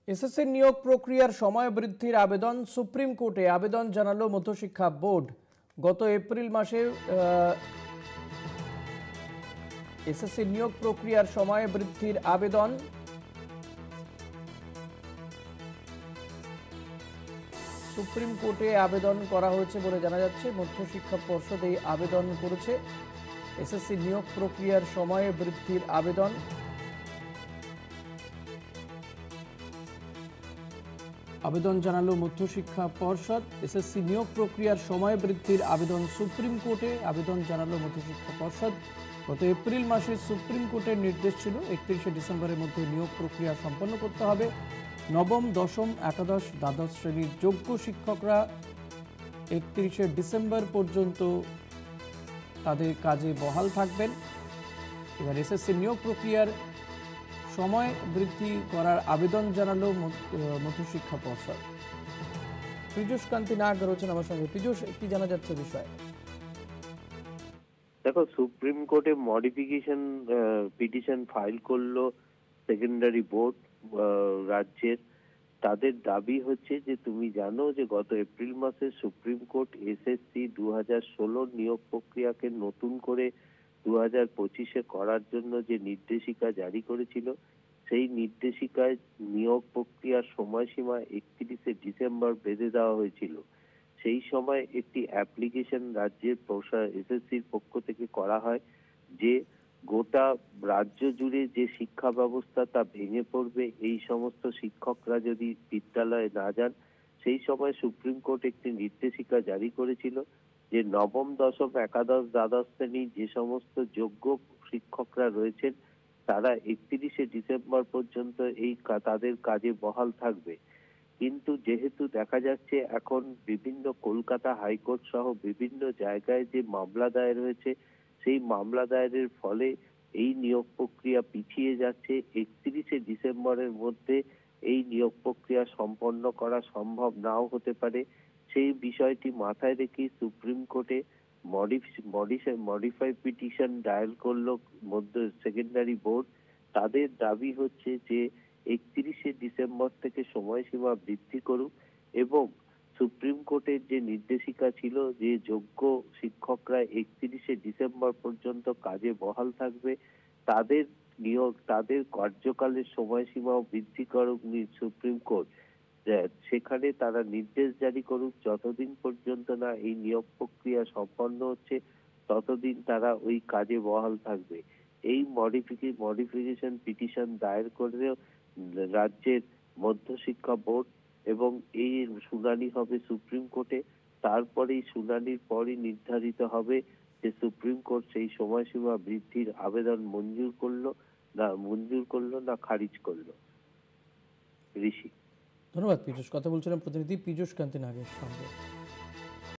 SSC নিয়োগ প্রক্রিয়ার সময় বৃদ্ধির আবেদন সুপ্রিম কোর্টে আবেদন জানালো মধ্যশিক্ষা বোর্ড। গত এপ্রিল মাসে এসএসসি নিয়োগ প্রক্রিয়ার সময় বৃদ্ধির আবেদন সুপ্রিম কোর্টে আবেদন করা হয়েছে বলে জানা যাচ্ছে। মধ্যশিক্ষা পর্ষদ এই আবেদন করেছে। এসএসসি নিয়োগ প্রক্রিয়ার সময় বৃদ্ধির আবেদন জানালো মধ্যশিক্ষা পর্ষদ। এসএসসি নিয়োগ প্রক্রিয়ার সময় বৃদ্ধির আবেদন সুপ্রিম কোর্টে আবেদন জানালো মধ্যশিক্ষা পর্ষদ। গত এপ্রিল মাসে সুপ্রিম কোর্টের নির্দেশ ছিল 31শে ডিসেম্বরের মধ্যে নিয়োগ প্রক্রিয়া সম্পন্ন করতে হবে। নবম, দশম, একাদশ, দ্বাদশ শ্রেণীর যোগ্য শিক্ষকরা 31শে ডিসেম্বর পর্যন্ত তাদের কাজে বহাল থাকবেন। এবার এসএসসি নিয়োগ প্রক্রিয়ার সময় বৃদ্ধি করার আবেদন জানালো মধ্যশিক্ষা পর্ষদ। পীযূষ কান্তি নাগ রয়েছেন আমার সঙ্গে। পীযূষ, কি জানা যাচ্ছে বিষয়ে? দেখো, সুপ্রিম কোর্টে মডিফিকেশন পিটিশন ফাইল করলো সেকেন্ডারি বোর্ড রাজ্যের। তাদের দাবি হচ্ছে যে তুমি জানো যে গত এপ্রিল মাসে সুপ্রিম কোর্ট এসএসসি 2016 নিয়োগ প্রক্রিয়াকে নতুন করে 2025-এ করার জন্য যে নির্দেশিকা জারি করেছিল, সেই নির্দেশিকায় নিয়োগ প্রক্রিয়ার সময়সীমা 31শে ডিসেম্বর বেঁধে দেওয়া হয়েছিল। সেই সময় একটি অ্যাপ্লিকেশন রাজ্যের এসএসসির পক্ষ থেকে করা হয় যে গোটা রাজ্য জুড়ে যে শিক্ষা ব্যবস্থা তা ভেঙে পড়বে এই সমস্ত শিক্ষকরা যদি বিদ্যালয়ে না যান। সেই সময় সুপ্রিম কোর্ট একটি নির্দেশিকা জারি করেছিল যে নবম, দশম, একাদশ, দ্বাদশ শ্রেণীর যে সমস্ত যোগ্য শিক্ষকরা রয়েছেন তারা 31শে ডিসেম্বর পর্যন্ত তাদের কাজে বহাল থাকবে। কিন্তু যেহেতু দেখা যাচ্ছে এখন বিভিন্ন কলকাতা হাইকোর্ট সহ বিভিন্ন জায়গায় যে মামলা দায়ের হয়েছে, সেই মামলা দায়েরের ফলে এই নিয়োগ প্রক্রিয়া পিছিয়ে যাচ্ছে। 31শে ডিসেম্বরের মধ্যে এই নিয়োগ প্রক্রিয়া সম্পন্ন করা সম্ভব নাও হতে পারে। সেই বিষয়টি মাথায় রেখে সুপ্রিম কোর্টে মডিফাই পিটিশন দায়ের করলো সেকেন্ডারি বোর্ড। তাদের দাবি হচ্ছে যে 31শে ডিসেম্বর থেকে সময়সীমা বৃদ্ধি করুক এবং সুপ্রিম কোর্টের যে নির্দেশিকা ছিল যে যোগ্য শিক্ষকরা 31শে ডিসেম্বর পর্যন্ত কাজে বহাল থাকবে, তাদের কার্যকালের সময়সীমাও বৃদ্ধি করুক সুপ্রিম কোর্ট। সেখানে তারা নির্দেশ জারি করুক, যতদিন পর্যন্ত না এই নিয়োগ প্রক্রিয়া সম্পন্ন হচ্ছে ততদিন তারা ওই কাজে বহাল থাকবে। এই মডিফিকেশন পিটিশন দায়ের করলেও রাজ্যের মধ্যশিক্ষা বোর্ড এবং এই শুনানি হবে সুপ্রিম কোর্টে। তারপরেই শুনানির পরই নির্ধারিত হবে যে সুপ্রিম কোর্ট সেই সময়সীমা বৃদ্ধির আবেদন মঞ্জুর করলো না খারিজ করলো। ঋষি, ধন্যবাদ পীযূষ। কথা বলছিলাম প্রতিনিধি পীযূষ কান্তি নাগের সঙ্গে।